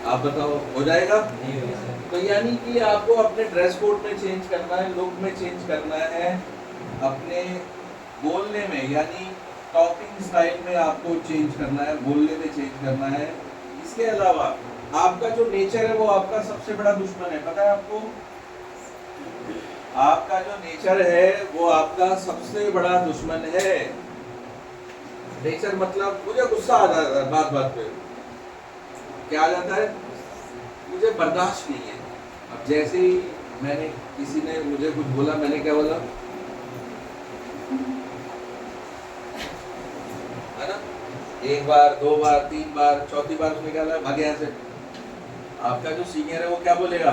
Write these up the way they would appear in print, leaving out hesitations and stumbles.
आप बताओ हो जाएगा? नहीं होगा सर। तो यानी कि आपको अपने ड्रेस कोड में चेंज करना है, लुक में चेंज करना है, अपने बोलने में यानी टॉकिंग स्टाइल में आपको चेंज करना है, बोलने में चेंज करना है। इसके अलावा आपका जो नेचर है वो आपका सबसे बड़ा दुश्मन है, पता है आपको? आपका जो नेचर है वो आपका सबसे बड़ा दुश्मन है। नेचर मतलब मुझे गुस्सा आ जाता है बात बात पे, क्या आ जाता है? मुझे बर्दाश्त नहीं है। अब जैसे ही मैंने किसी ने मुझे कुछ बोला, मैंने क्या बोला, है ना? एक बार, दो बार, तीन बार, चौथी बार उसने क्या बोला, भाग यहाँ से। आपका जो सीनियर है वो क्या बोलेगा,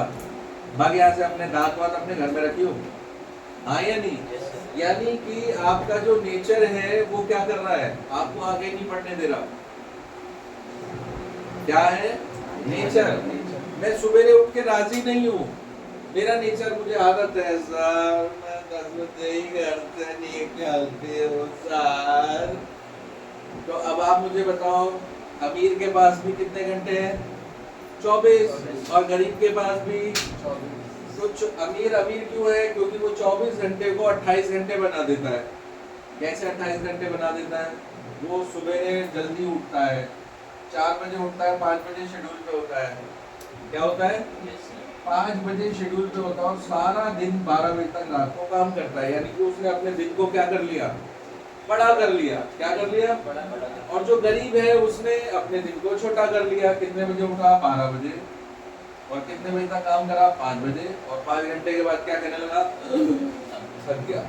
भाग यहाँ से, अपने दांत वात अपने घर में रखी हो। हाँ या नहीं? Yes sir. यानी कि आपका जो नेचर है वो क्या कर रहा है, आपको आगे नहीं बढ़ने दे रहा। क्या है? नेचर। मैं सवेरे उठ के राजी नहीं हूँ, मेरा नेचर, मुझे आदत है सर, मैं 10 बजे ही घर से निकलती हूँ सर। तो अब आप मुझे बताओ, अमीर के पास भी कितने घंटे हैं? 24। और गरीब के पास भी। कुछ अमीर अमीर क्यों है? क्योंकि वो 24 घंटे को 28 घंटे बना देता है। कैसे 28 घंटे बना देता है? वो सुबह जल्दी उठता है, 4 बजे उठता है, 5 बजे शेड्यूल पे होता है। क्या होता है? Yes sir. 5 बजे शेड्यूल पे होता है और सारा दिन 12 बजे तक रात को काम करता है। यानी कि उसने अपने दिन को क्या कर लिया, बड़ा कर लिया। क्या कर लिया? बड़ा बड़ा। और जो गरीब है उसने अपने दिन को छोटा कर लिया। कितने बजे उठा? 12 बजे। और कितने बजे तक काम करा? 5 बजे। और 5 घंटे के बाद क्या कहने लगा, थक गया,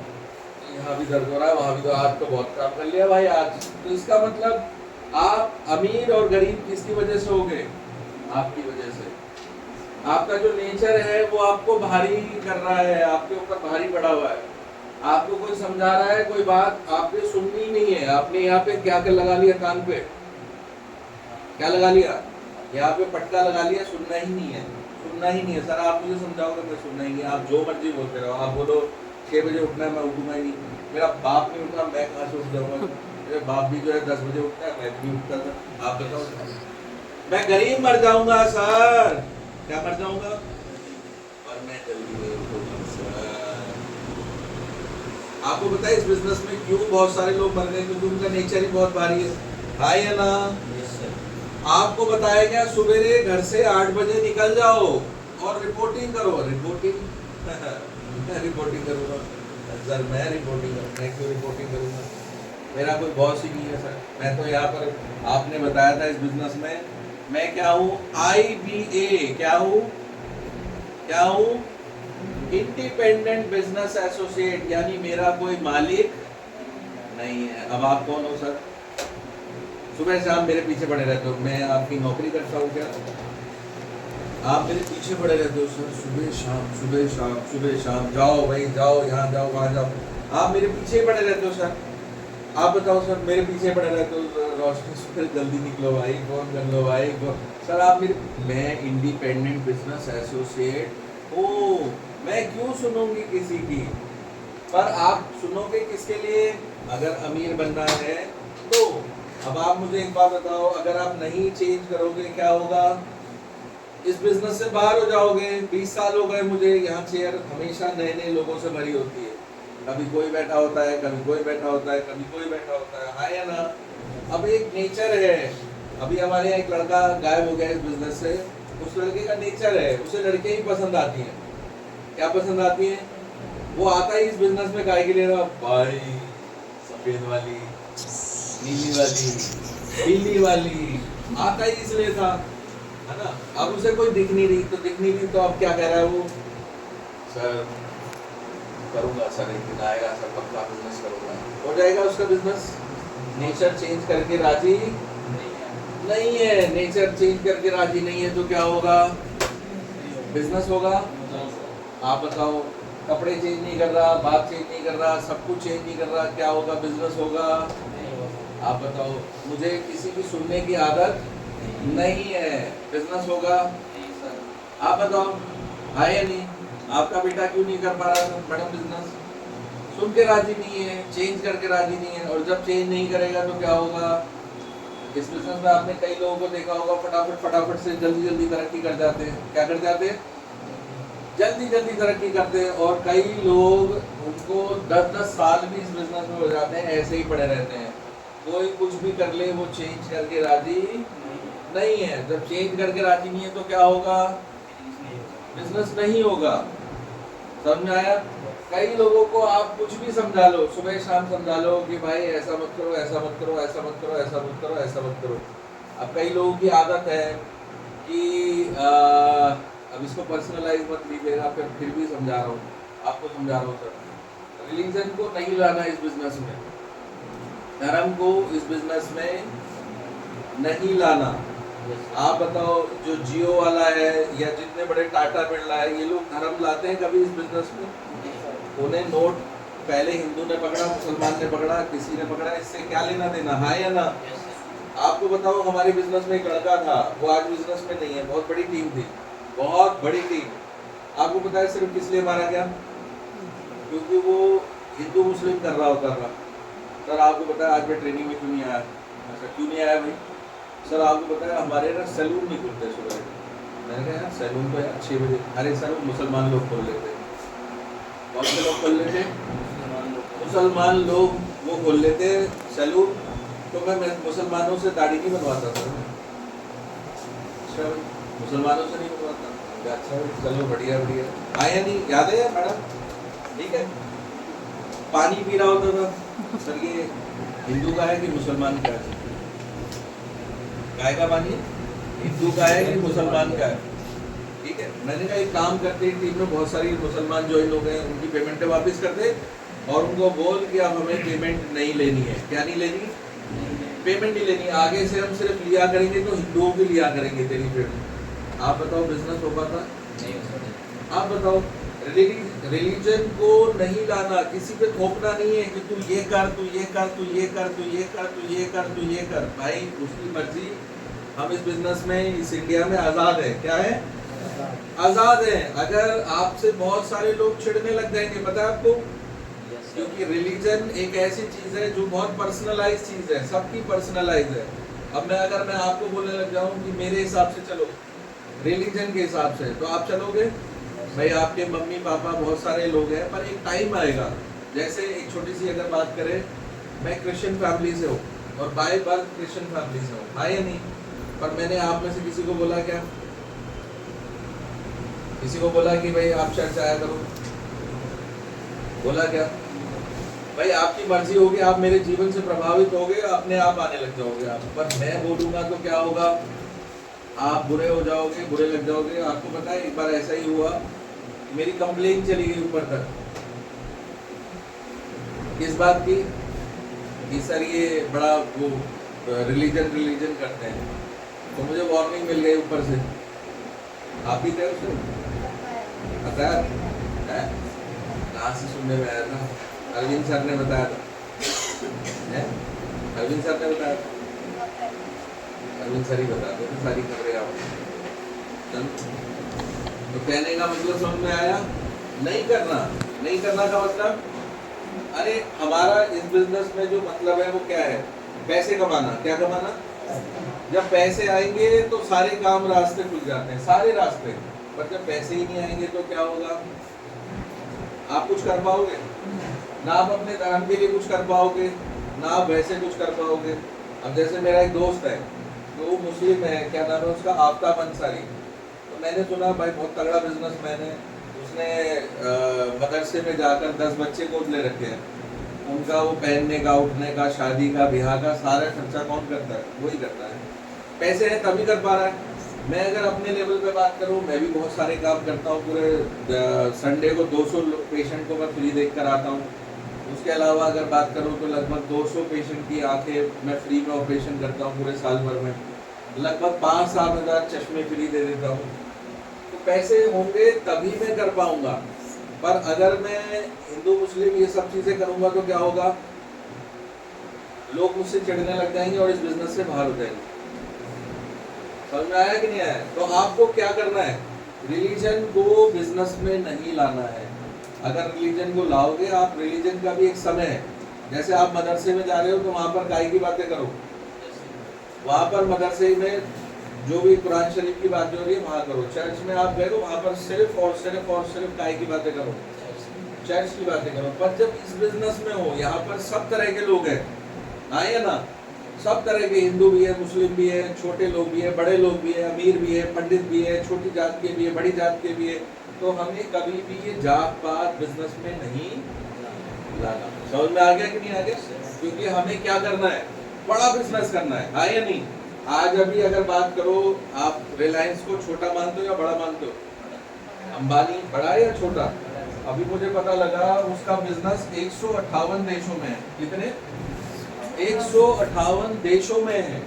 यहाँ भी दर्द हो रहा है, वहां भी, तो आज तो बहुत काम कर लिया भाई आज। तो इसका मतलब आप अमीर और गरीब किसकी वजह से हो गए? आपकी वजह से। आपका जो नेचर है वो आपको भारी कर रहा है, आपके ऊपर भारी पड़ा हुआ है। आपको कोई समझा रहा है कोई बात, आपने सुननी ही नहीं है। आपने यहाँ पे क्या कर लगा लिया कान पे? क्या लगा लिया? यहाँ पे पटका लगा लिया, सुनना ही नहीं है, सुनना ही नहीं है। सर आप मुझे समझाओगे, मैं सुनना ही नहीं है। आप जो मर्जी बोलते रहो, आप बोलो 6 बजे उठना है, मैं उठूंगा ही नहीं। मेरा बाप नहीं उठा, मैं कहाँ से उठ जाऊंगा? मेरे बाप भी जो है 10 बजे उठता है, मैं भी उठता था। आप बताओ, मैं गरीब मर जाऊंगा सर। क्या मर जाऊंगा? और मैं जल्दी नहीं उठूंगा सर। आपको पता है इस बिजनेस में क्यों बहुत सारे लोग मर गए? क्योंकि उनका नेचर ही बहुत भारी है। हाँ या ना? Yes sir. आपको बताया गया सुबेरे घर से 8 बजे निकल जाओ और रिपोर्टिंग करो। रिपोर्टिंग मैं रिपोर्टिंग करूंगा सर, मैं रिपोर्टिंग करूँ, मैं क्यों रिपोर्टिंग करूंगा? मेरा कोई बॉस ही नहीं है सर। मैं तो यहाँ पर, आपने बताया था इस बिजनेस में मैं क्या हूँ, IBA। क्या हूँ? क्या हूँ? इंडिपेंडेंट बिजनेस एसोसिएट, यानी मेरा कोई मालिक नहीं है। अब आप कौन हो सर? सुबह शाम मेरे पीछे पड़े रहते हो, मैं आपकी नौकरी करता हूँ क्या? आप मेरे पीछे पड़े रहते हो सर, सुबह शाम, सुबह शाम, सुबह शाम, जाओ भाई जाओ, यहाँ जाओ, वहाँ जाओ। आप मेरे पीछे ही पड़े रहते हो सर। आप बताओ सर, मेरे पीछे पड़े रहते हो, रोशनी सुबह जल्दी निकलो भाई, फोन कर लो भाई सर आप मेरे, मैं इंडिपेंडेंट बिजनेस एसोसिएट हूँ, मैं क्यों सुनूंगी किसी की? पर आप सुनोगे किसके लिए? अगर अमीर बनना है तो। अब आप मुझे एक बात बताओ, अगर आप नहीं चेंज करोगे क्या होगा? इस बिजनेस से बाहर हो जाओगे। 20 साल हो गए मुझे, यहाँ चेयर हमेशा नए नए लोगों से भरी होती है। कभी कोई बैठा होता है, कभी कोई बैठा होता है, कभी कोई बैठा होता है। हाँ या ना? अब एक नेचर है। अभी हमारे यहाँ एक लड़का गायब हो गया इस बिजनेस से। उस लड़के का नेचर है, उसे लड़के ही पसंद आती हैं। क्या पसंद आती हैं? वो आता ही इस बिजनेस में गाय के लिए रहा भाई, सफेद वाली, नीली वाली, पीली वाली, आता ही इसलिए था, है ना? अब उसे कोई दिख नहीं रही, तो दिख नहीं रही तो अब क्या कह रहा है वो, सर करूंगा सर, एक दिन आएगा सर, पक्का बिजनेस करूंगा। हो जाएगा उसका बिजनेस? नेचर चेंज करके राजी नहीं है। नेचर चेंज करके राजी नहीं है तो क्या होगा? बिजनेस होगा? आप बताओ, कपड़े चेंज नहीं कर रहा, बात चेंज नहीं कर रहा, सब कुछ चेंज नहीं कर रहा, क्या होगा? बिजनेस होगा? आप बताओ, मुझे किसी की सुनने की आदत नहीं है, बिजनेस होगा? आप बताओ, है या नहीं? आपका बेटा क्यों नहीं कर पा रहा मैडम बिजनेस? सुन के राजी नहीं है, चेंज करके राजी नहीं है। और जब चेंज नहीं करेगा तो क्या होगा? इस बिजनेस में आपने कई लोगों को देखा होगा फटाफट से जल्दी जल्दी तरक्की कर जाते हैं। क्या कर जाते हैं? जल्दी जल्दी तरक्की करते हैं। और कई लोग उनको 10-10 साल भी इस बिजनेस में हो जाते हैं, ऐसे ही पड़े रहते हैं। कोई कुछ भी कर ले वो चेंज करके राजी नहीं है। जब चेंज करके राजी नहीं है तो क्या होगा? बिजनेस नहीं होगा। समझ में आया? कई लोगों को आप कुछ भी समझा लो, सुबह शाम समझा लो कि भाई ऐसा मत करो, ऐसा मत करो, ऐसा मत करो, ऐसा मत करो, ऐसा मत करो। अब कई लोगों की आदत है कि अब इसको पर्सनलाइज मत लीजिएगा, फिर भी समझा रहा हूँ, आपको समझा रहा हूँ सर। रिलीजन को नहीं लाना इस बिजनेस में, धर्म को इस बिजनेस में नहीं लाना। आप बताओ, जो जियो वाला है या जितने बड़े टाटा बिरला है, ये लोग धर्म लाते हैं कभी इस बिजनेस में? उन्हें नोट पहले हिंदू ने पकड़ा, मुसलमान ने पकड़ा, किसी ने पकड़ा, इससे क्या लेना देना? हाँ या ना? आपको बताओ, हमारे बिजनेस में एक लड़का था, वो आज बिजनेस में नहीं है, बहुत बड़ी टीम थी, बहुत बड़ी टीम। आपको पता है सिर्फ किस लिए मारा गया? क्योंकि वो हिंदू मुस्लिम कर रहा होता था। सर आपको पता है आज मैं ट्रेनिंग में क्यों नहीं आया? अच्छा क्यों नहीं आया भाई? सर आपको पता है हमारे ना सैलून नहीं खुलते सुबह। मैंने कहा यार सैलून तो यार 6 बजे, अरे सर मुसलमान लोग खोल लेते। कौन से लोग खोल लेते? मुसलमान लोग वो खोल लेते सैलून। तो मैं मुसलमानों से दाढ़ी नहीं बनवाता था। अच्छा मुसलमानों से नहीं बनवाता। अच्छा चलो बढ़िया बढ़िया। आया नहीं? याद है यार मैडम? ठीक है। पानी पी रहा होता था, सर ये हिंदू का है कि मुसलमान का है? गाय का पानी हिंदू का है कि मुसलमान का है? ठीक है। मैंने कहा एक काम करते हैं, टीम में बहुत सारी मुसलमान ज्वाइन हो गए, उनकी पेमेंटें वापस कर दे और उनको बोल कि अब हमें पेमेंट नहीं लेनी है। क्या नहीं लेनी? पेमेंट नहीं लेनी। आगे से हम सिर्फ लिया करेंगे तो हिंदुओं की लिया करेंगे तेरी पेमेंट। आप बताओ बिजनेस हो पाता? आप बताओ। रिलीजन को नहीं लाना, किसी पे थोपना नहीं है कि तू ये कर, तू ये कर, तू ये कर, तू ये कर, तू ये कर, तू ये कर। भाई उसकी मर्जी। हम इस बिजनेस में, इस इंडिया में आज़ाद है। क्या है? आज़ाद है। अगर आपसे बहुत सारे लोग चिढ़ने लग जाएंगे, पता है आपको? क्योंकि रिलीजन एक ऐसी चीज़ है जो बहुत पर्सनलाइज चीज़ है, सबकी पर्सनलाइज है। अब मैं आपको बोलने लग जाऊँ कि मेरे हिसाब से चलो, रिलीजन के हिसाब से, तो आप चलोगे? भाई आपके मम्मी पापा बहुत सारे लोग हैं, पर एक टाइम आएगा। जैसे एक छोटी सी अगर बात करें, मैं क्रिश्चियन फैमिली से हूँ और बाय बर्थ क्रिश्चियन फैमिली से हूँ, हाँ या नहीं? पर मैंने आप में से किसी को बोला क्या? किसी को बोला कि भाई आप चर्च आया करो? बोला क्या? भाई आपकी मर्जी होगी, आप मेरे जीवन से प्रभावित होगे, अपने आप आने लग जाओगे आप। पर मैं बोलूँगा तो क्या होगा? आप बुरे हो जाओगे, बुरे लग जाओगे। आपको पता है एक बार ऐसा ही हुआ, मेरी कंप्लेन चली गई ऊपर तक। किस बात की? कि सर ये बड़ा वो रिलीजन करते हैं। तो मुझे वार्निंग मिल गई ऊपर से। आप ही थे उसमें? पता है? कहाँ से सुनने में आया था? अरविंद सर ने बताया था। अरविंद सर ने बताया था। अरविंद सर ही बताते थे सारी खबरें आपको। तो कहने का मतलब समझ में आया? नहीं करना। नहीं करना का मतलब, अरे हमारा इस बिजनेस में जो मतलब है वो क्या है? पैसे कमाना। क्या कमाना? जब पैसे आएंगे तो सारे काम रास्ते खुल जाते हैं, सारे रास्ते। पर जब पैसे ही नहीं आएंगे तो क्या होगा? आप कुछ कर पाओगे ना, आप अपने धर्म के लिए कुछ कर पाओगे ना, आप वैसे कुछ कर पाओगे। अब जैसे मेरा एक दोस्त है, तो वो मुस्लिम है, क्या नाम है उसका? आफ्ताब अंसारी। तो मैंने सुना भाई बहुत तगड़ा बिजनेसमैन है, उसने मदरसे में जाकर 10 बच्चे गोद ले रखे हैं। उनका वो पहनने का, उठने का, शादी का, ब्याह का सारा खर्चा कौन करता है? वही करता है। पैसे हैं तभी कर पा रहा है। मैं अगर अपने लेवल पे बात करूं, मैं भी बहुत सारे काम करता हूं। पूरे संडे को 200 पेशेंट को मैं फ्री देख कर आता हूं। उसके अलावा अगर बात करूं तो लगभग 200 पेशेंट की आंखें मैं फ्री में ऑपरेशन करता हूं पूरे साल भर में। लगभग 5-7 हज़ार चश्मे फ्री दे देता हूं। तो पैसे होंगे तभी मैं कर पाऊंगा। पर अगर मैं हिंदू मुस्लिम ये सब चीज़ें करूंगा तो क्या होगा? लोग मुझसे चिढ़ने लग जाएंगे और इस बिजनेस से बाहर हो जाएंगे। समझ में आया कि नहीं आया? तो आपको क्या करना है? रिलीजन को बिजनेस में नहीं लाना है। अगर रिलीजन को लाओगे आप, रिलीजन का भी एक समय है। जैसे आप मदरसे में जा रहे हो तो वहाँ पर काय की बातें करो? वहाँ पर मदरसे में जो भी कुरान शरीफ की बात हो रही है वहाँ करो। चर्च में आप गए हो वहाँ पर सिर्फ और सिर्फ और सिर्फ काय की बातें करो, चर्च की बातें करो। पर जब इस बिजनेस में हो, यहाँ पर सब तरह के लोग हैं, हाँ या ना, सब तरह के, हिंदू भी है, मुस्लिम भी है, छोटे लोग भी है, बड़े लोग भी है, अमीर भी है, पंडित भी है, छोटी जात के भी है, बड़ी जात के भी है। तो हमें कभी भी ये जात पात बिजनेस में नहीं लाना। समझ में आ गया कि नहीं आ गया? क्योंकि हमें क्या करना है, बड़ा बिजनेस करना है, हाँ या नहीं। आज अभी अगर बात करो, आप रिलायंस को छोटा मानते हो या बड़ा मानते हो? अंबानी बड़ा है या छोटा? अभी मुझे पता लगा उसका बिजनेस 158 देशों में है। कितने? 158 देशों में है।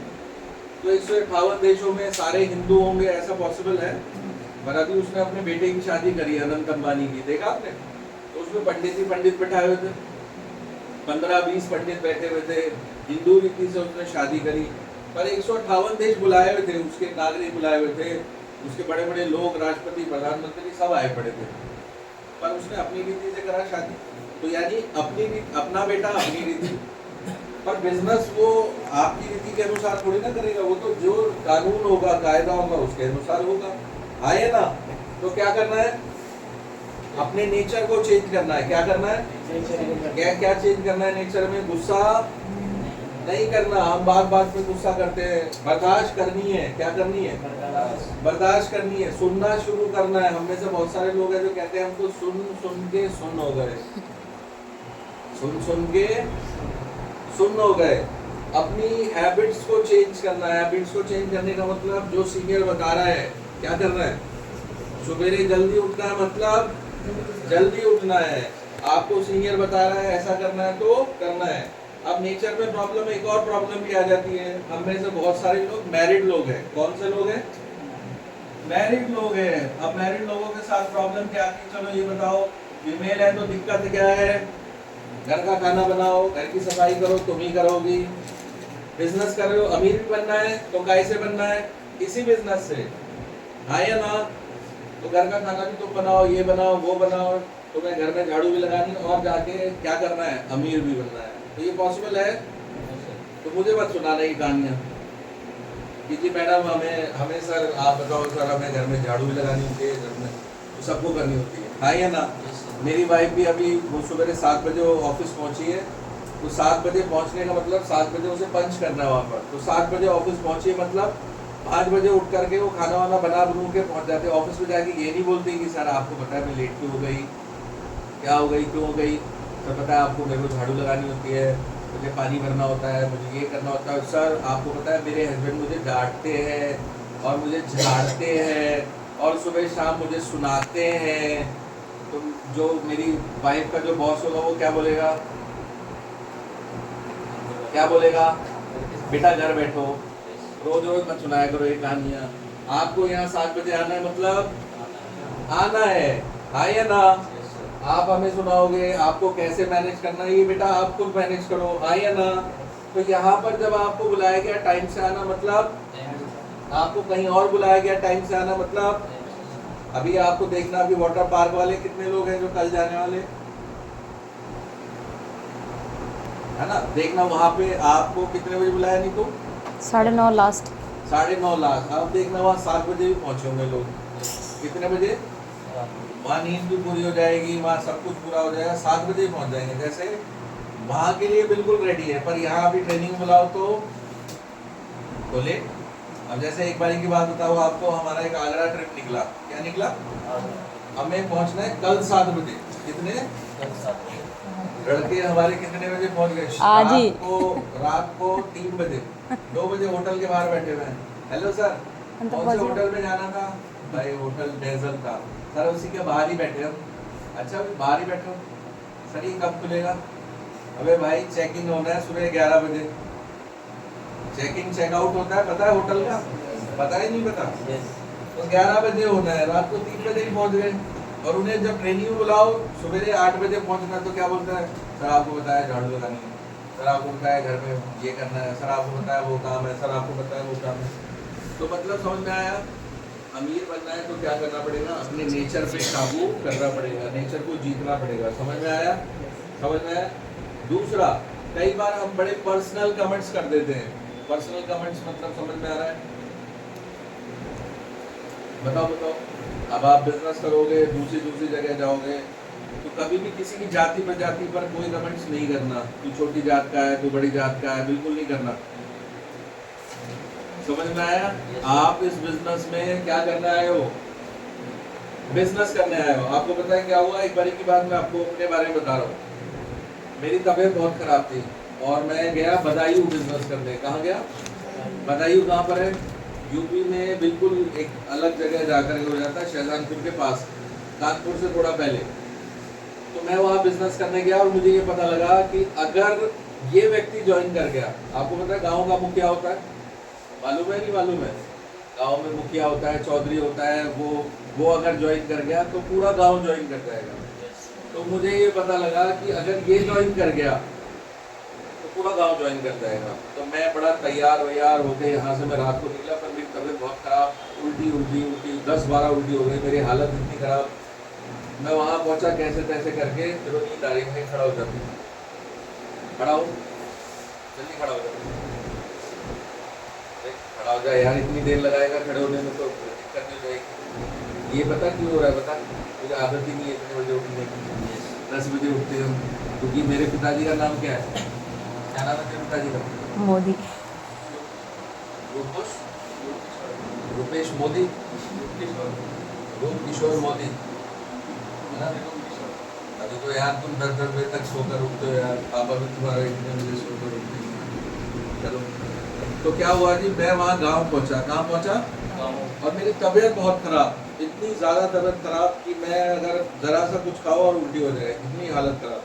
तो 158 देशों में सारे हिंदू होंगे ऐसा पॉसिबल है? पर अभी उसने अपने बेटे की शादी करी अनंत अंबानी की, देखा आपने? तो उसमें पंडित ही पंडित बैठाए हुए थे, 15-20 पंडित बैठे हुए थे, हिंदू रीति से उसने शादी करी। पर 158 देश बुलाए हुए थे, उसके नागरिक बुलाए हुए थे, उसके बड़े बड़े लोग, राष्ट्रपति, प्रधानमंत्री सब आए पड़े थे। पर उसने अपनी रीति से करा शादी। तो यानी अपनी अपना बेटा अपनी रीति। पर बिजनेस वो आपकी रीति के अनुसार थोड़ी ना करेगा, वो तो जो कानून होगा, कायदा होगा, उसके अनुसार होगा, आए ना। तो क्या करना है, अपने नेचर को चेंज करना है। क्या करना है? क्या क्या चेंज करना है नेचर में? गुस्सा नहीं करना। हम बात बात पे गुस्सा करते हैं, बर्दाश्त करनी है। क्या करनी है? बर्दाश्त करनी है। सुनना शुरू करना है। हम में से बहुत सारे लोग हैं जो कहते हैं हम तो सुन सुन के सुन हो गए, सुन सुन के सुन हो गए। अपनी हैबिट्स को चेंज करना है। हैबिट्स को चेंज करने का मतलब जो सीनियर बता रहा है, क्या करना है? सुबेरे जल्दी उठना है, मतलब जल्दी उठना है। आपको सीनियर बता रहा है ऐसा करना है तो करना है। अब नेचर में प्रॉब्लम, एक और प्रॉब्लम भी आ जाती है। हम में से बहुत सारे लोग मैरिड लोग हैं। कौन से लोग हैं? मैरिड लोग हैं। अब मैरिड लोगों के साथ प्रॉब्लम क्या आती है? चलो ये बताओ, फीमेल है तो दिक्कत क्या है? घर का खाना बनाओ, घर की सफाई करो, तुम ही करोगी। बिजनेस कर रहे हो, अमीर भी बनना है तो कैसे बनना है? इसी बिजनेस से, हाँ या ना। तो घर का खाना भी तुम बनाओ, ये बनाओ, वो बनाओ, तुम्हें घर में झाड़ू भी लगानी और जाके क्या करना है? अमीर भी बनना है। तो ये पॉसिबल है? तो मुझे मत सुनाना ये कहानियाँ कि जी मैडम हमें सर आप बताओ सर, हमें घर में झाड़ू भी लगानी होती है, घर में तो सबको करनी होती है, हाँ या ना। मेरी वाइफ भी अभी वो सुबह 7 बजे ऑफिस पहुंची है। तो 7 बजे पहुंचने का मतलब 7 बजे उसे पंच करना है वहाँ पर। तो 7 बजे ऑफिस पहुंची मतलब 5 बजे उठ करके वो खाना वाना बना बनू के पहुंच जाते। ऑफिस में जाके ये नहीं बोलते कि सर आपको पता है मैं लेट क्यों हो गई, क्या हो गई, क्यों हो गई। सर पता है आपको, मेरे को झाड़ू लगानी होती है, मुझे पानी भरना होता है, मुझे ये करना होता है। सर आपको पता है मेरे हस्बैंड मुझे डांटते हैं और मुझे झाड़ते हैं और सुबह शाम मुझे सुनाते हैं। तो जो मेरी वाइफ का जो बॉस होगा वो क्या बोलेगा? क्या बोलेगा? बेटा घर बैठो, रोज रोज मत सुनाया करो ये कहानियाँ। आपको यहाँ 7 बजे आना है, मतलब आना है, हाँ या ना। आप हमें सुनाओगे आपको कैसे मैनेज करना है, ये बेटा आप खुद मैनेज करो, हाँ या ना। तो यहाँ पर जब आपको बुलाया गया टाइम से आना, मतलब आपको कहीं और बुलाया गया टाइम से आना, मतलब अभी आपको देखना, अभी वाटर पार्क वाले कितने लोग हैं जो कल जाने वाले, है ना। देखना वहाँ पे आपको कितने बजे बुलाया? नहीं तो 9:30 लास्ट, 9:30 लास्ट। अब देखना वहाँ 7 बजे भी पहुँचे होंगे लोग। कितने बजे? वहाँ नींद भी पूरी हो जाएगी, वहाँ सब कुछ पूरा हो जाएगा, 7 बजे ही पहुँच जाएंगे। जैसे वहाँ के लिए बिल्कुल रेडी है, पर यहाँ अभी ट्रेनिंग बुलाओ तो लेट। अब जैसे एक बार की बात बताओ आपको, हमारा एक आगरा ट्रिप निकला। क्या निकला? हमें पहुँचना है कल 7 बजे। कितने? लड़के हमारे कितने बजे पहुँच गए? आज ही रात को 3 बजे, 2 बजे होटल के बाहर बैठे हुए हैं। हेलो सर, कौन से होटल में जाना था? भाई होटल डेजल था। सर उसी के बाहर ही बैठे हम। अच्छा बाहर ही बैठे हो सर, ये कब खुलेगा? अबे भाई चेक इन होना है सुबह 11 बजे। चेक इन चेकआउट होता है पता है होटल का? पता ही नहीं पता? तो 11 बजे होना है, रात को 3 बजे ही पहुंच गए। और उन्हें जब ट्रेनिंग बुलाओ सुबह 8 बजे पहुंचना, तो क्या बोलता है? सर आपको बताया झाड़ू लगानी है, सर आपको बताया घर में ये करना है, सर आपको बताया वो काम है, सर आपको बताया वो काम है। तो मतलब समझ में आया? अमीर बनना है तो क्या करना पड़ेगा? अपने नेचर पे काबू करना पड़ेगा, नेचर को जीतना पड़ेगा। समझ में आया? समझ में आया? दूसरा, कई बार हम बड़े पर्सनल कमेंट्स कर देते हैं। पर्सनल कमेंट्स मतलब समझ में आ रहा है? बताओ। अब आप बिजनेस करोगे, दूसरी जगह जाओगे, तो कभी भी किसी की जाति प्रजाति पर कोई कमेंट्स नहीं करना। तू छोटी जात का है, तू बड़ी जात का है, बिल्कुल नहीं करना। समझ में आया? आप इस बिजनेस में क्या करने आए हो? बिजनेस करने आए हो। आपको पता है क्या हुआ? एक बारी की बात मैं आपको अपने बारे में बता रहा हूँ। मेरी तबीयत बहुत खराब थी और मैं गया बदायूं बिजनेस करने। कहाँ गया? बदायूं कहाँ पर है? यूपी में बिल्कुल एक अलग जगह जाकर हो जाता है, शाहजहानपुर के पास, कानपुर से थोड़ा पहले। तो मैं वहाँ बिजनेस करने गया और मुझे ये पता लगा कि अगर ये व्यक्ति ज्वाइन कर गया, आपको पता है गाँव का मुखिया होता है, मालूम है नहीं मालूम है? गांव में मुखिया होता है, चौधरी होता है, वो अगर ज्वाइन कर गया तो पूरा गांव ज्वाइन कर जाएगा। तो मुझे ये पता लगा कि अगर ये ज्वाइन कर गया तो पूरा गांव ज्वाइन कर जाएगा। तो मैं बड़ा तैयार वैयार होके यहाँ से मैं रात को निकला, पर मेरी तबीयत बहुत खराब, उल्टी 10-12 उल्टी हो गई, मेरी हालत इतनी खराब। मैं वहाँ पहुँचा कैसे तैसे करके, चलो नींद आ रही है, खड़ा हो जाती, खड़ा हो, जल्दी खड़ा हो जाती, खड़ा हो जाए यार, इतनी देर लगाएगा खड़े होने में तो दिक्कत नहीं हो जाएगी। ये पता क्यों हो रहा है? बता, मुझे आदत ही नहीं है इतने बजे उठने की। 10 बजे उठते हम, क्योंकि मेरे पिताजी का नाम क्या है? क्या नाम है तेरे पिताजी का? मोदी। रूपेश मोदी, रूप किशोर मोदी, है ना? अभी तो यार तुम 10 बजे तक सोकर उठते हो यार, पापा भी तुम्हारा इतने बजे सोकर उठते हैं। चलो, तो क्या हुआ जी, मैं वहाँ गांव पहुँचा। कहाँ पहुँचा? और मेरी तबीयत बहुत खराब, इतनी ज़्यादा तबीयत खराब कि मैं अगर ज़रा सा कुछ खाओ और उल्टी हो जाए, इतनी हालत खराब।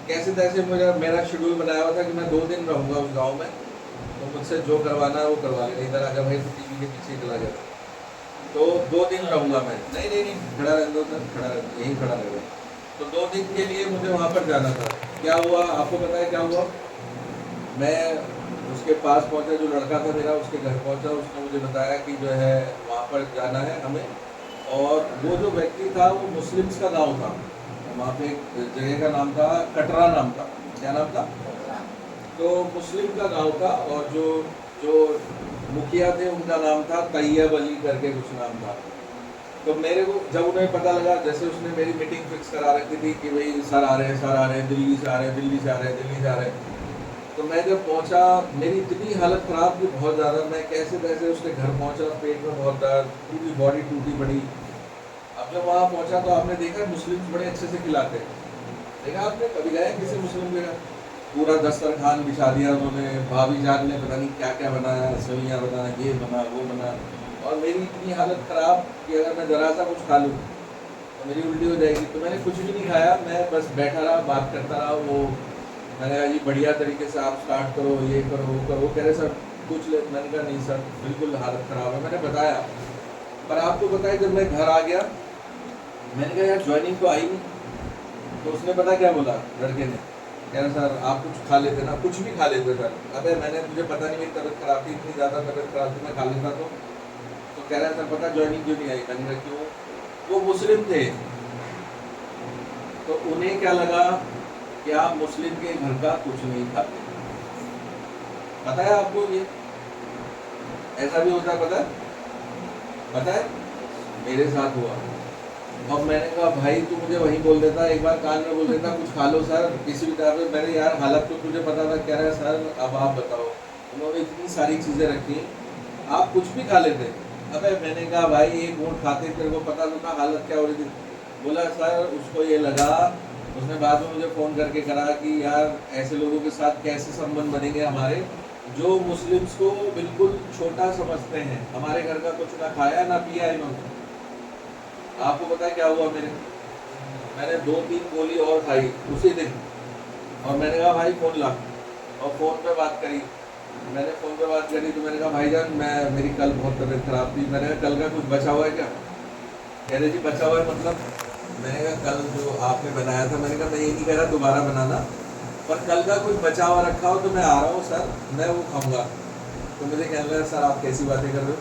कैसे तैसे मेरा शेड्यूल बनाया हुआ था कि मैं 2 दिन रहूँगा उस गांव में, तो मुझसे जो करवाना है वो करवा लेना। इधर अगर भाई तो टीवी के पीछे चला गया तो 2 दिन रहूँगा मैं। नहीं, खड़ा रह दो सर, खड़ा रह, यहीं खड़ा रहेगा। तो 2 दिन के लिए मुझे वहाँ पर जाना था। क्या हुआ आपको पता है क्या हुआ? मैं उसके पास पहुंचा, जो लड़का था मेरा, उसके घर पहुंचा। उसने मुझे बताया कि जो है वहाँ पर जाना है हमें, और वो जो व्यक्ति था वो मुस्लिम्स का गांव था। वहाँ पे एक जगह का नाम था, कटरा नाम था। क्या नाम था? तो मुस्लिम का गांव था, और जो मुखिया थे उनका नाम था तैयब अली करके कुछ नाम था। तो मेरे को जब उन्हें पता लगा, जैसे उसने मेरी मीटिंग फिक्स करा रखी थी कि भाई सर आ रहे हैं, दिल्ली से आ रहे हैं। तो मैं जब पहुंचा, मेरी इतनी हालत ख़राब थी बहुत ज़्यादा, मैं कैसे तैसे उसके घर पहुंचा, पेट में बहुत दर्द, पूरी बॉडी टूटी पड़ी। अब जब वहाँ पहुंचा तो आपने देखा मुस्लिम बड़े अच्छे से खिलाते हैं। देखा आपने? कभी गए किसी मुस्लिम के घर? पूरा दस्तरखान बिछा दिया उन्होंने, भाभी जान ने पता नहीं क्या क्या बनाया, सवियाँ बना, ये बना, वो बना। और मेरी इतनी हालत ख़राब कि अगर मैं ज़रा सा कुछ खा लूँ तो मेरी उल्टी हो जाएगी। तो मैंने कुछ भी नहीं खाया, मैं बस बैठा रहा, बात करता रहा। वो मैंने कहा जी बढ़िया तरीके से आप स्टार्ट करो, ये करो, वो करो। वो कह रहे सर कुछ ले। मैंने कहा नहीं सर, बिल्कुल हालत ख़राब है। मैंने बताया, पर आपको पता है जब मैं घर आ गया, मैंने कहा यार ज्वाइनिंग तो आई नहीं। तो उसने पता क्या बोला लड़के ने? कह रहा सर आप कुछ खा लेते ना, कुछ भी खा लेते सर। अबे मैंने, मुझे पता नहीं मेरी तबीयत खराब थी, इतनी ज़्यादा तबीयत खराब थी, मैं खा लेता तो कह रहा सर पता ज्वाइनिंग क्यों नहीं आई? मैंने कहा क्यों? वो मुस्लिम थे, तो उन्हें क्या लगा कि आप मुस्लिम के घर का कुछ नहीं खाते। पता है आपको? ये ऐसा भी होता है, पता है? मेरे साथ हुआ। अब मैंने कहा भाई तू मुझे वहीं बोल देता, एक बार कान में बोल देता कुछ खा लो सर, किसी भी तरह पे। मैंने यार हालत तो तुझे पता था। कह रहा है सर अब आप बताओ, उन्होंने इतनी सारी चीज़ें रखी, आप कुछ भी खा लेते। अबे मैंने कहा भाई एक वोट खाते, तेरे को पता तो था हालत क्या हो रही थी। बोला सर उसको ये लगा, उसने बाद में मुझे फ़ोन करके करा कि यार ऐसे लोगों के साथ कैसे संबंध बनेंगे हमारे, जो मुस्लिम्स को बिल्कुल छोटा समझते हैं। हमारे घर का कुछ ना खाया ना पिया इन्होंने। आपको पता है क्या हुआ मैंने 2-3 गोली और खाई उसी दिन। और मैंने कहा भाई फ़ोन ला, और फ़ोन पे बात करी। मैंने फ़ोन पे बात करी तो मैंने कहा भाईजान मेरी कल बहुत तबीयत ख़राब थी। मैंने कहा कल का कुछ बचा हुआ है क्या? कह रहे जी बचा हुआ है मतलब? मैंने कहा कल जो आपने बनाया था, मैंने कहा मैं ये नहीं कह रहा दोबारा बनाना, पर कल का कुछ बचा हुआ रखा हो तो मैं आ रहा हूँ सर, मैं वो खाऊंगा। तो मुझे कहने लगा सर आप कैसी बातें कर रहे हो,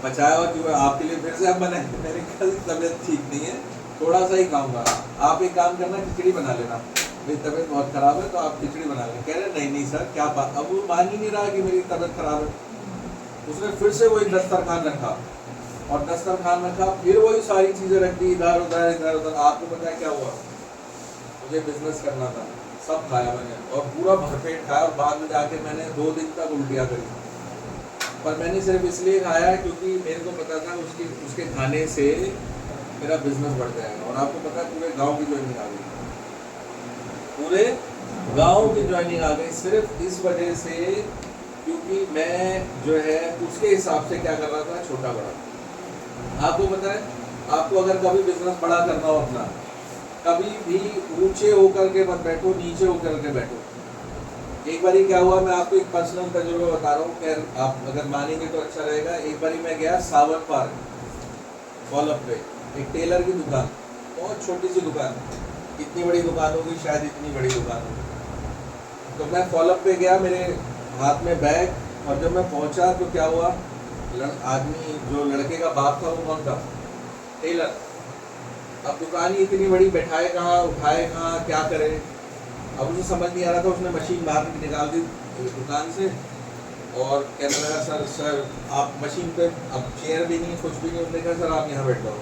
बचाया हुआ क्यों है आपके लिए फिर से आप बनाए? मैंने कल तबीयत ठीक नहीं है, थोड़ा सा ही खाऊंगा। आप एक काम करना, खिचड़ी बना लेना, मेरी तबीयत बहुत ख़राब है तो आप खिचड़ी बना लें। कह रहे नहीं नहीं सर क्या बात, अब वो मान ही नहीं रहा कि मेरी तबीयत ख़राब है। उसने फिर से वही दस्तरखान रखा और दस्तरखान रखा, फिर वही सारी चीज़ें रख दी इधर उधर इधर उधर। आपको पता है क्या हुआ, मुझे बिजनेस करना था, सब खाया मैंने और पूरा भरपेट खाया और बाद में जाके मैंने 2 दिन तक उल्टियाँ करी। पर मैंने सिर्फ इसलिए खाया क्योंकि मेरे को पता था उसके खाने से मेरा बिजनेस बढ़ जाएगा। और आपको पता है पूरे गांव की ज्वाइनिंग आ गई, पूरे गांव की ज्वाइनिंग आ गई सिर्फ इस वजह से क्योंकि मैं जो है उसके हिसाब से क्या कर रहा था, छोटा बड़ा। आपको पता है, आपको अगर कभी बिजनेस बड़ा करना हो अपना, कभी भी ऊंचे होकर के मत बैठो, नीचे होकर के बैठो। एक बार क्या हुआ, मैं आपको एक पर्सनल तजुर्बा बता रहा हूँ, खैर आप अगर मानेंगे तो अच्छा रहेगा। एक बार मैं गया सावन पार्क फॉलोअप पे, एक टेलर की दुकान, बहुत छोटी सी दुकान, इतनी बड़ी दुकान होगी शायद, इतनी बड़ी दुकान होगी। तो मैं फॉलोअप पे गया, मेरे हाथ में बैग, और जब मैं पहुंचा तो क्या हुआ, आदमी जो लड़के का बाप था वो कौन था, टेलर। अब दुकान ही इतनी बड़ी, बैठाए कहाँ, उठाए कहाँ, क्या करे। अब उसे समझ नहीं आ रहा था, उसने मशीन बाहर निकाल दी दुकान से और कहने लगा सर आप मशीन पे, अब चेयर भी नहीं कुछ भी नहीं। उसने कहा सर आप यहाँ बैठ जाओ।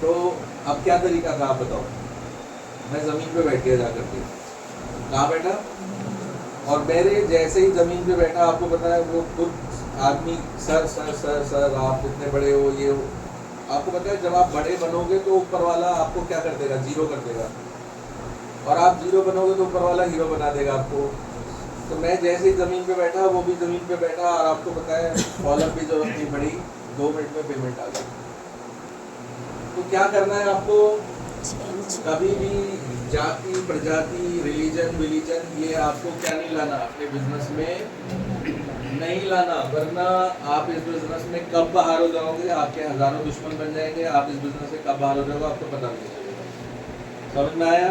तो अब क्या तरीका था आप बताओ। मैं ज़मीन पे बैठ गया जाकर के, कहाँ बैठा, और मेरे जैसे ही ज़मीन पे बैठा, आपको पता है वो खुद आदमी सर सर सर सर आप इतने बड़े हो, ये हो। आपको पता है जब आप बड़े बनोगे तो ऊपर वाला आपको क्या कर देगा, जीरो कर देगा, और आप जीरो बनोगे तो ऊपर वाला हीरो बना देगा आपको। तो मैं जैसे ही ज़मीन पे बैठा, वो भी ज़मीन पे बैठा, और आपको पता है फॉलोअप भी जरूरत नहीं पड़ी, 2 मिनट में पेमेंट आ गई। तो क्या करना है आपको, कभी भी जाति प्रजाति रिलीजन विलीजन ये आपको क्या नहीं लाना, अपने बिजनेस में नहीं लाना, वरना आप इस बिजनेस में कब बाहर हो जाओगे, आपके हजारों दुश्मन बन जाएंगे। आप इस बिजनेस से कब बाहर हो जाओगे आपको पता नहीं चलेगा। समझ में आया।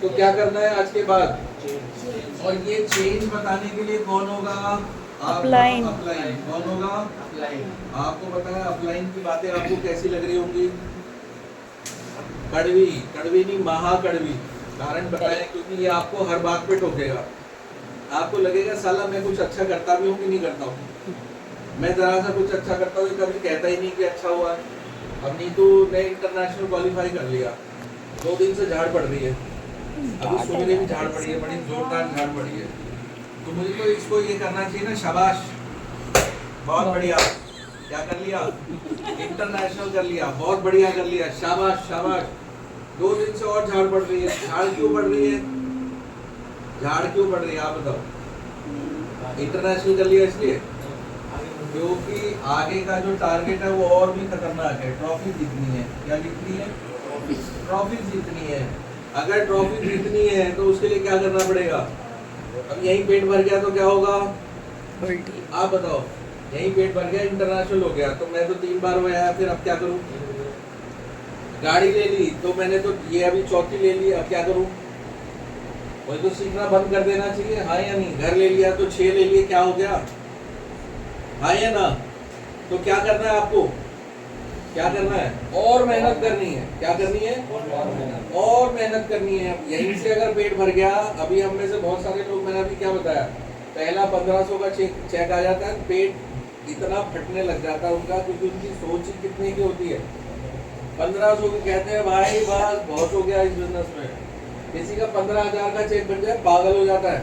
तो क्या करना है आज के बाद, और ये चेंज बताने के लिए कौन होगा, अपलाइन। अपलाइन कौन होगा, अपलाइन। आपको पता है अपलाइन की बातें आपको कैसी लग रही होंगी, कड़वी, कड़वी नहीं महाकड़वी। कारण बताएं, क्योंकि ये आपको हर बात पे टोकेगा। आपको लगेगा साला मैं कुछ अच्छा करता भी हूँ कि नहीं करता हूँ, मैं जरा सा कुछ अच्छा करता हूँ, कभी कहता ही नहीं कि अच्छा हुआ है। अब नीतू ने इंटरनेशनल क्वालिफाई कर लिया, 2 दिन से झाड़ पड़ रही है, अभी सुबह भी झाड़ पड़ी है, बड़ी जोरदार झाड़ पड़ी है। तो मुझे तो इसको ये करना चाहिए ना, शाबाश, बहुत बढ़िया, क्या कर लिया, इंटरनेशनल कर लिया, बहुत बढ़िया कर लिया, शाबाश शाबाश। 2 दिन से और झाड़ पड़ रही है। झाड़ क्यों पड़ रही है, झाड़ क्यों पड़ रही है आप बताओ। इंटरनेशनल कर लिया इसलिए क्योंकि आगे का जो टारगेट है वो और भी खतरनाक है, ट्रॉफी जीतनी है। क्या जीतनी है, ट्रॉफी जीतनी है। अगर ट्रॉफी जीतनी है तो उसके लिए क्या करना पड़ेगा। अब यही पेट भर गया तो क्या होगा, आप बताओ, यही पेट भर गया, इंटरनेशनल हो गया, तो मैं तो 3 बार वो आया, फिर अब क्या करूं। गाड़ी ले ली तो मैंने तो ये अभी 4थी ले ली, अब क्या करूं। वही तो सीखना बंद कर देना चाहिए, हाँ या नहीं। घर ले लिया तो 6 ले लिए, क्या हो गया, हाँ या ना। तो क्या करना है आपको, क्या करना है, और मेहनत करनी है। क्या करनी है, और मेहनत करनी है। यहीं से अगर पेट भर गया, अभी हम में से बहुत सारे लोग, मैंने अभी क्या बताया, पहला 1500 का चेक आ जाता है, पेट इतना फटने लग जाता है उनका, क्योंकि उनकी सोच ही कितने की होती है। 1500 की कहते हैं भाई बस बहुत हो गया इस बिजनेस में। किसी का 15,000 का चेक बन जाए पागल हो जाता है,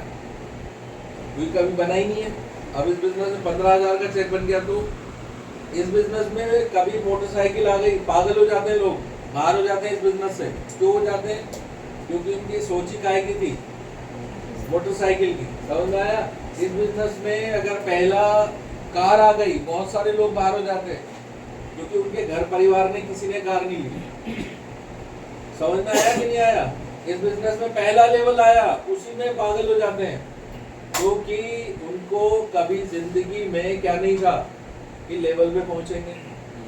क्योंकि कभी बना ही नहीं है। अब इस बिजनेस में 15,000 का चेक बन गया, तो इस बिजनेस में कभी मोटरसाइकिल आ गई, पागल हो जाते हैं लोग, बाहर हो जाते हैं इस बिजनेस से। क्यों हो जाते हैं, क्योंकि उनकी सोच ही काहे की थी, मोटरसाइकिल की। समझ में आया। इस बिजनेस में अगर पहला कार आ गई, बहुत सारे लोग बाहर हो जाते हैं, क्योंकि उनके घर परिवार ने किसी ने कार नहीं ली। समझ में आया कि नहीं आया। इस बिजनेस में पहला लेवल आया, उसी में पागल हो जाते हैं, क्योंकि उनको कभी जिंदगी में क्या नहीं था कि लेवल पे पहुंचेंगे।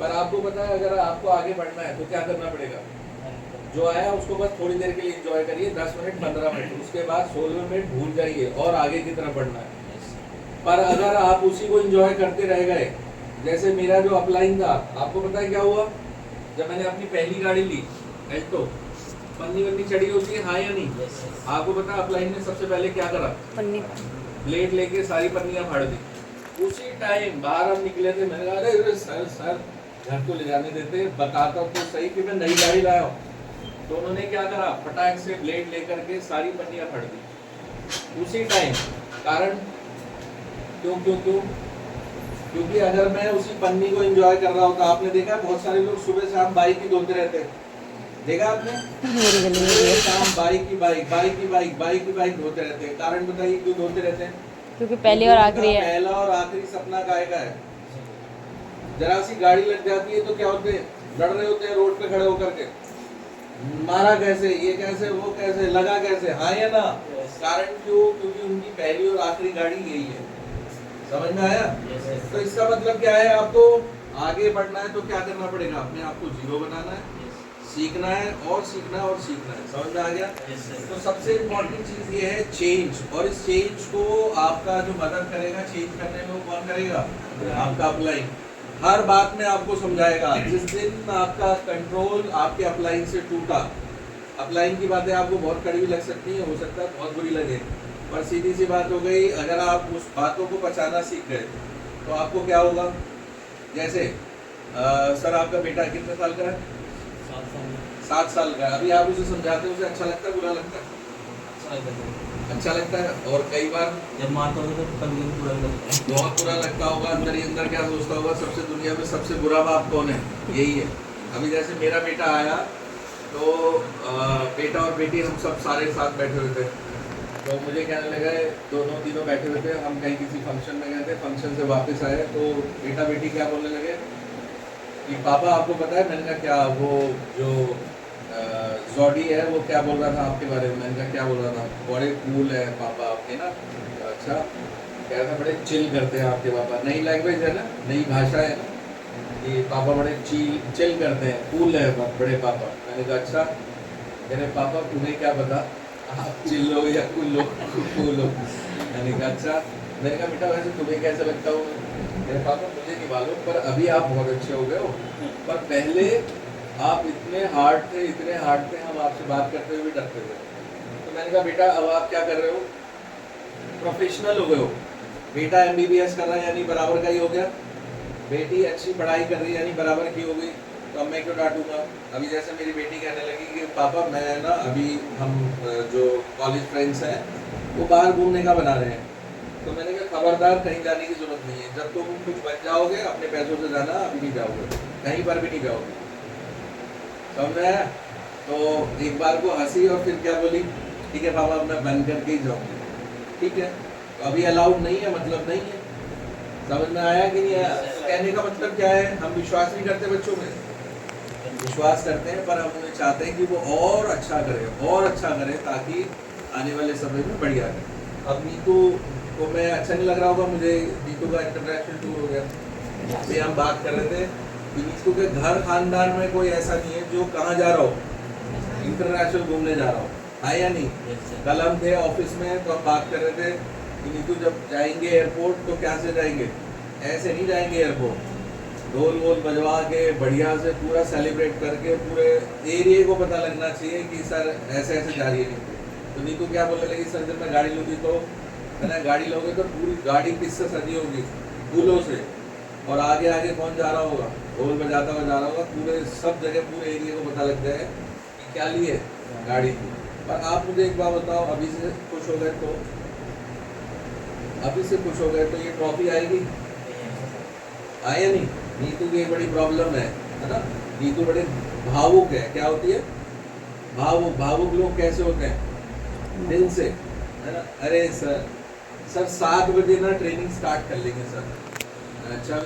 पर आपको पता है, अगर आपको आगे बढ़ना है तो क्या करना पड़ेगा, जो आया उसको बस थोड़ी देर के लिए एंजॉय करिए, 10 मिनट 15 मिनट, उसके बाद 16 मिनट भूल जाइए और आगे की तरफ बढ़ना है। पर अगर आप उसी को एंजॉय करते रह गए, जैसे मेरा जो अपलाइन था, आपको पता है क्या हुआ, जब मैंने अपनी पहली गाड़ी ली एल्टो, पन्नी वन्नी चढ़ी होती है, हाँ या नहीं? Yes, yes. आपको पता अपलाइन ने सबसे पहले क्या करा? पन्नी ब्लेड लेके सारी पन्नियां फाड़ दी। उसी टाइम बाहर हम निकले थे, मैंने कहा अरे सर घर को ले जाने देते, बताता तो सही कि मैं नई गाड़ी लाया हूँ। तो उन्होंने क्या करा, फटाक से ब्लेड लेकर के सारी पन्नियां फाड़ दी उसी टाइम। कारण क्यों क्यों क्यों? क्योंकि अगर मैं उसी पन्नी को एंजॉय कर रहा होता, आपने देखा बहुत सारे लोग सुबह शाम बाइक ही धोते रहते हैं, देखा आपने? मेरी गली में भी है। शाम बाइक की बाइक धोते रहते हैं। कारण बताइए क्यों धोते रहते हैं? क्योंकि पहली और आखिरी उनका है। पहला और आखिरी सपना काय का है? जरा सी गाड़ी लग जाती है तो क्या होते हैं, लड़ रहे होते हैं रोड पे खड़े होकर के, मारा कैसे, ये कैसे, वो कैसे, लगा कैसे, हाँ या ना? कारण क्यों? क्योंकि उनकी पहली और आखिरी गाड़ी यही है। समझ में आया? Yes, yes. तो इसका मतलब क्या है, आपको आगे बढ़ना है तो क्या करना पड़ेगा? अपने आप को जीरो बनाना है, सीखना है और सीखना है और सीखना है। समझ में आ गया? Yes, sir. तो सबसे इम्पोर्टेंट चीज ये है चेंज, और इस चेंज को आपका जो मदद करेगा चेंज करने में, वो कौन करेगा? आपका अपलाइन। हर बात में आपको समझाएगा। जिस दिन आपका कंट्रोल आपके अपलाइन से टूटा, अपलाइन की बातें आपको बहुत कड़वी लग सकती है, हो सकता है बहुत बुरी लगे, पर सीधी सी बात हो गई, अगर आप उस बातों को पहचाना सीख गए तो आपको क्या होगा? जैसे सर आपका बेटा कितने साल का है? 7 साल का है। अभी आप उसे समझाते हो, उसे अच्छा लगता है बुरा लगता है? अच्छा लगता है। और कई बार जब मारता होगा तो कभी कभी बुरा लगता है। बहुत बुरा लगता होगा, अंदर ही अंदर क्या सोचता होगा, सबसे दुनिया में सबसे बुरा बाप कौन है? यही है। अभी जैसे मेरा बेटा आया तो बेटा और बेटी हम सब सारे साथ बैठे हुए थे, तो मुझे कहने लगा, दोनों तीनों बैठे हुए थे, हम कहीं किसी फंक्शन में गए थे, फंक्शन से वापस आए तो बेटा बेटी क्या बोलने लगे कि पापा आपको पता है? मैंने कहा क्या? वो जो जॉडी है वो क्या बोल रहा था आपके बारे में? मैंने कहा क्या बोल रहा था? बड़े कूल है पापा आपके ना। अच्छा, कह रहा था बड़े चिल करते हैं आपके पापा। नई लैंग्वेज है ना, नई भाषा है ना, कि पापा बड़े चिल करते हैं, कूल है बड़े पापा। मैंने कहा अच्छा। कह रहे पापा तुम्हें क्या पता आप चिल हो या कूल हो, कूल हो? मैंने कहा अच्छा। मैंने कहा बेटा वैसे तुम्हें कैसा लगता हो? मेरे पापा मुझे नहीं मालूम, पर अभी आप बहुत अच्छे हो गए हो, पर पहले आप इतने हार्ड थे, हम आपसे बात करते हुए भी डरते थे। तो मैंने कहा बेटा अब आप क्या कर रहे हो? प्रोफेशनल हो गए हो। बेटा MBBS कर रहा है यानी बराबर का ही हो गया, बेटी अच्छी पढ़ाई कर रही है यानी बराबर की हो गई, तो अब मैं क्यों डांटूंगा? अभी जैसे मेरी बेटी कहने लगी कि पापा मैं ना, अभी हम जो कॉलेज फ्रेंड्स हैं वो बाहर घूमने का बना रहे हैं, तो मैंने कहा खबरदार कहीं जाने की जरूरत नहीं है, जब तुम कुछ बन जाओगे अपने पैसों से जाना, अभी नहीं जाओगे, कहीं पर भी नहीं जाओगे। समझ में आया? तो एक बार को हंसी और फिर क्या बोली, ठीक है पापा मैं बंद करके ही जाऊंगी। ठीक है, तो अभी अलाउड नहीं है, मतलब नहीं है। समझ में आया कि नहीं आया? कहने का मतलब क्या है, हम विश्वास नहीं करते बच्चों में, विश्वास करते हैं, पर हम उन्हें चाहते हैं कि वो और अच्छा करे, और अच्छा करे, ताकि आने वाले समय में बढ़िया रहे। अब नीतू को मैं अच्छा नहीं लग रहा होगा, मुझे नीतू का इंटरनेशनल टूर हो गया, अभी हम बात कर रहे थे कि नीतू के घर खानदान में कोई ऐसा नहीं है जो कहाँ जा रहा हो, इंटरनेशनल घूमने जा रहा हो, है या नहीं? कल हम थे ऑफिस में तो हम बात कर रहे थे कि नीतू जब जाएंगे एयरपोर्ट तो क्या से जाएंगे? ऐसे नहीं जाएंगे एयरपोर्ट, ढोल वोल बजवा के बढ़िया से पूरा सेलिब्रेट करके पूरे एरिया को पता लगना चाहिए कि सर ऐसे ऐसे जा रही है नीतू। तो नीतू क्या बोलने लगी, सर जब मैं गाड़ी लूँगी तो, मैंने गाड़ी लोगे तो पूरी गाड़ी किससे सजी होगी? फूलों से, और आगे आगे कौन जा रहा होगा? ढोल बजाता हुआ जा रहा होगा, पूरे सब जगह पूरे एरिया को पता लग जाए कि क्या लिए गाड़ी की। पर आप मुझे एक बात बताओ, अभी से खुश हो गए तो, अभी से खुश हो गए तो ये ट्रॉफी आएगी? आए नहीं? नीतू की एक बड़ी प्रॉब्लम है ना, नीतू बड़े भावुक है। क्या होती है? भावुक। भावुक लोग कैसे होते हैं? दिल से, है ना। अरे सर 7 बजे ना ट्रेनिंग स्टार्ट कर लेंगे सर। अच्छा